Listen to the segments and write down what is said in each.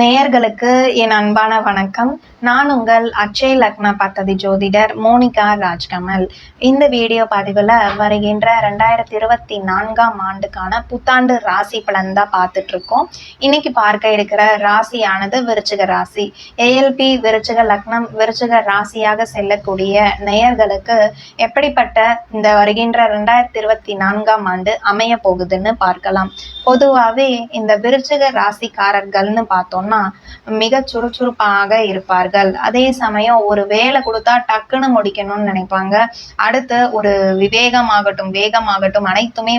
நேயர்களுக்கு என் அன்பான வணக்கம். நான் உங்கள் அட்சய லக்ன பத்ததி ஜோதிடர் மோனிகா ராஜ்கமல். இந்த வீடியோ பதிவில் வருகின்ற 2024ஆம் ஆண்டுக்கான புத்தாண்டு ராசி பலன் தான் பார்த்துட்டு இருக்கோம். இன்னைக்கு பார்க்க இருக்கிற ராசியானது விருச்சிக ராசி. ஏஎல்பி விருச்சிக லக்னம் விருச்சிக ராசியாக செல்லக்கூடிய நேயர்களுக்கு எப்படிப்பட்ட இந்த வருகின்ற 2024ஆம் ஆண்டு அமைய போகுதுன்னு பார்க்கலாம். பொதுவாகவே இந்த விருச்சிக ராசிக்காரர்கள்னு பார்த்தோம்னா மிக சுறுசுறுப்பாக இருப்பார்கள். அதே சமயம் ஒரு வேலை கொடுத்தா டக்குன்னு முடிக்கணும்னு நினைப்பாங்க. அடுத்து ஒரு விவேகமாகட்டும் வேகமாகட்டும் அனைத்துமே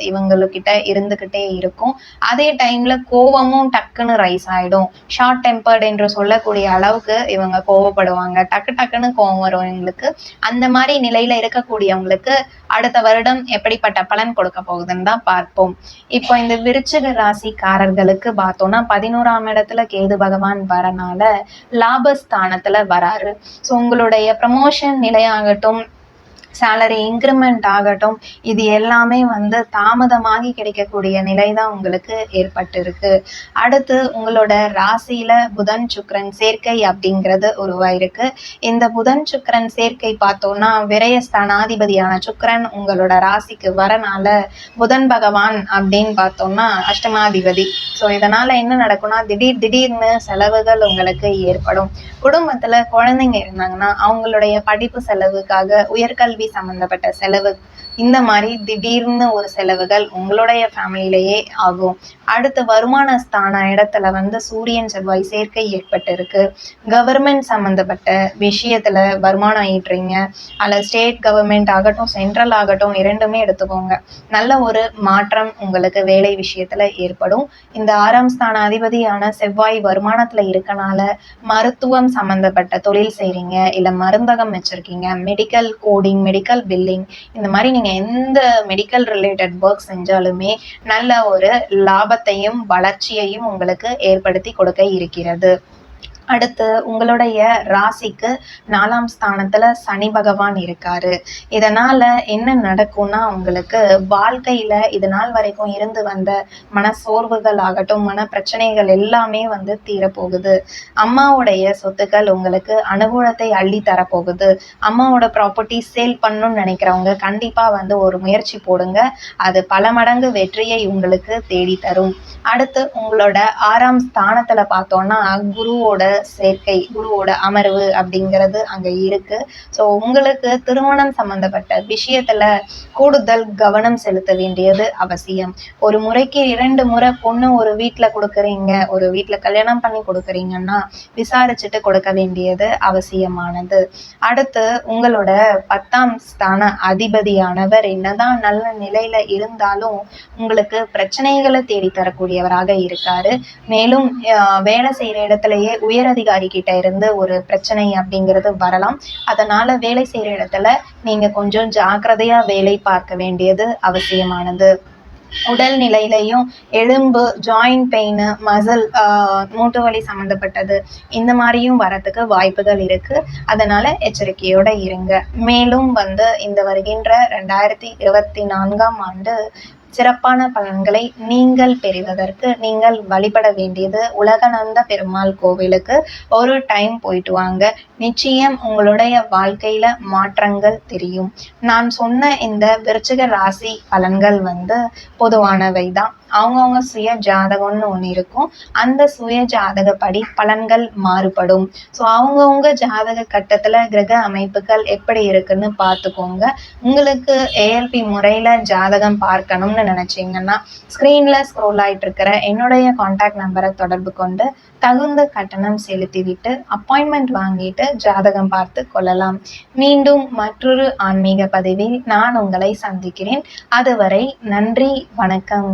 இவங்ககிட்ட இருந்துகிட்டே இருக்கும். அதே டைம்ல கோபமும் டக்குன்னு ரைஸ் ஆயிடும். ஷார்ட் டெம்பர்ட் என்று சொல்லக்கூடிய அளவுக்கு இவங்க கோவப்படுவாங்க. டக்கு டக்குன்னு கோவம் வரும் இவங்களுக்கு. அந்த மாதிரி நிலையில இருக்கக்கூடியவங்களுக்கு அடுத்த வருடம் எப்படிப்பட்ட பலன் கொடுக்க போகுதுன்னு தான் பார்ப்போம். இப்போ இந்த விருச்சிக ராசிக்காரர்களுக்கு பார்த்தோம்னா 11ஆம் இடத்துல கேது பகவான் வரனால லாபஸ்தானத்துல வராரு. ஸோ உங்களுடைய ப்ரமோஷன் நிலையாகட்டும், சேலரி இன்க்ரிமெண்ட் ஆகட்டும், இது எல்லாமே தாமதமாகி கிடைக்கக்கூடிய நிலை தான் உங்களுக்கு ஏற்பட்டு இருக்கு. அடுத்து உங்களோட ராசியில புதன் சுக்கிரன் சேர்க்கை அப்படிங்கிறது உருவாயிருக்கு. இந்த புதன் சுக்கிரன் சேர்க்கை பார்த்தோம்னா விரயஸ்தானாதிபதியான சுக்கிரன் உங்களோட ராசிக்கு வரனால புதன் பகவான் அப்படின்னு பார்த்தோம்னா அஷ்டமாதிபதி. ஸோ இதனால என்ன நடக்கும்னா திடீர்னு செலவுகள் உங்களுக்கு ஏற்படும். குடும்பத்துல குழந்தைங்க இருந்தாங்கன்னா அவங்களுடைய படிப்பு செலவுக்காக உயர்கல்வி சம்பந்தப்பட்ட செலவு, இந்த மாதிரி திடீர்னு ஒரு செலவுகள் உங்களுடைய ஃபேமிலியிலேயே ஆகும். அடுத்து வருமான ஸ்தான இடத்துல சூரியன் செவ்வாய் சேர்க்கை ஏற்பட்டு இருக்கு. கவர்மெண்ட் சம்பந்தப்பட்ட விஷயத்துல வருமானம் ஈட்டுறீங்க. அல்ல ஸ்டேட் கவர்மெண்ட் ஆகட்டும் சென்ட்ரல் ஆகட்டும் இரண்டுமே எடுத்துக்கோங்க. நல்ல ஒரு மாற்றம் உங்களுக்கு வேலை விஷயத்துல ஏற்படும். இந்த 6ஆம் ஸ்தான அதிபதியான செவ்வாய் வருமானத்துல இருக்கனால மருத்துவம் சம்பந்தப்பட்ட தொழில் செய்றீங்க, இல்ல மருந்தகம் வச்சிருக்கீங்க, மெடிக்கல் கோடிங், மெடிக்கல் பில்லிங், இந்த மாதிரி நீங்க எந்த மெடிக்கல் ரிலேட்டட் ஒர்க் செஞ்சாலுமே நல்ல ஒரு லாபத்தையும் வளர்ச்சியையும் உங்களுக்கு ஏற்படுத்தி கொடுக்க இருக்கிறது. அடுத்து உங்களுடைய ராசிக்கு 4ஆம் ஸ்தானத்துல சனி பகவான் இருக்காரு. இதனால என்ன நடக்கும்னா உங்களுக்கு வாழ்க்கையில இது நாள் வரைக்கும் இருந்து வந்த மன சோர்வுகள் ஆகட்டும், மன பிரச்சனைகள் எல்லாமே தீரப்போகுது. அம்மாவுடைய சொத்துக்கள் உங்களுக்கு அனுகூலத்தை அள்ளி தரப்போகுது. அம்மாவோட ப்ராப்பர்ட்டி சேல் பண்ணணும்னு நினைக்கிறவங்க கண்டிப்பா ஒரு முயற்சி போடுங்க. அது பல மடங்கு வெற்றியை உங்களுக்கு தேடி தரும். அடுத்து உங்களோட 6ஆம் ஸ்தானத்துல பார்த்தோம்னா குருவோட சேர்க்கை, குருவோட அமர்வு அப்படிங்கிறது அங்க இருக்கு. ஸோ உங்களுக்கு திருமணம் சம்பந்தப்பட்ட விஷயத்துல கூடுதல் கவனம் செலுத்த வேண்டியது அவசியம். ஒரு முறைக்கு 2 முறை பொண்ணு ஒரு வீட்டுல கொடுக்குறீங்க, ஒரு வீட்டுல கல்யாணம் பண்ணி கொடுக்குறீங்கன்னா விசாரிச்சுட்டு கொடுக்க வேண்டியது அவசியமானது. அடுத்து உங்களோட 10ஆம் ஸ்தான அதிபதியானவர் என்னதான் நல்ல நிலையில இருந்தாலும் உங்களுக்கு பிரச்சனைகளை தேடி தரக்கூடியவராக இருக்காரு. மேலும் வேலை செய்யற இடத்துலயே உயரதிகாரி கிட்ட இருந்து ஒரு பிரச்சனை அப்படிங்கிறது வரலாம். அதனால வேலை செய்யற இடத்துல நீங்க கொஞ்சம் ஜாக்கிரதையா வேலை பார்க்க வேண்டியது அவசியமானது. உடல் நிலையிலையும் எலும்பு, ஜாயிண்ட் பெயின், மசில், மூட்டு வலி சம்பந்தப்பட்டது இந்த மாதிரியும் வரத்துக்கு வாய்ப்புகள் இருக்கு. அதனால எச்சரிக்கையோட இருங்க. மேலும் இந்த வருகின்ற 2024ஆம் ஆண்டு சிறப்பான பலன்களை நீங்கள் பெறுவதற்கு நீங்கள் வழிபட வேண்டியது உலகநந்த பெருமாள் கோவிலுக்கு ஒரு டைம் போயிட்டு வாங்க. நிச்சயம் உங்களுடைய வாழ்க்கையில மாற்றங்கள் தெரியும். நான் சொன்ன இந்த விருச்சிக ராசி பலன்கள் பொதுவானவை தான். அவங்கவுங்க சுய ஜாதகம்னு ஒன்று இருக்கும். அந்த சுய ஜாதகப்படி பலன்கள் மாறுபடும். ஸோ அவங்கவுங்க ஜாதக கட்டத்துல கிரக அமைப்புகள் எப்படி இருக்குன்னு பார்த்துக்கோங்க. உங்களுக்கு ஏஎல்பி முறையில ஜாதகம் பார்க்கணும்னு நினைச்சீங்கன்னா ஸ்கிரீன்ல ஸ்க்ரோல் ஆயிட்டு இருக்கிற என்னுடைய கான்டாக்ட் நம்பரை தொடர்பு கொண்டு தகுந்த கட்டணம் செலுத்திவிட்டு அப்பாயின்மெண்ட் வாங்கிட்டு ஜாதகம் பார்த்து கொள்ளலாம். மீண்டும் மற்றொரு ஆன்மீக பதிவில் நான் உங்களை சந்திக்கிறேன். அதுவரை நன்றி, வணக்கம்.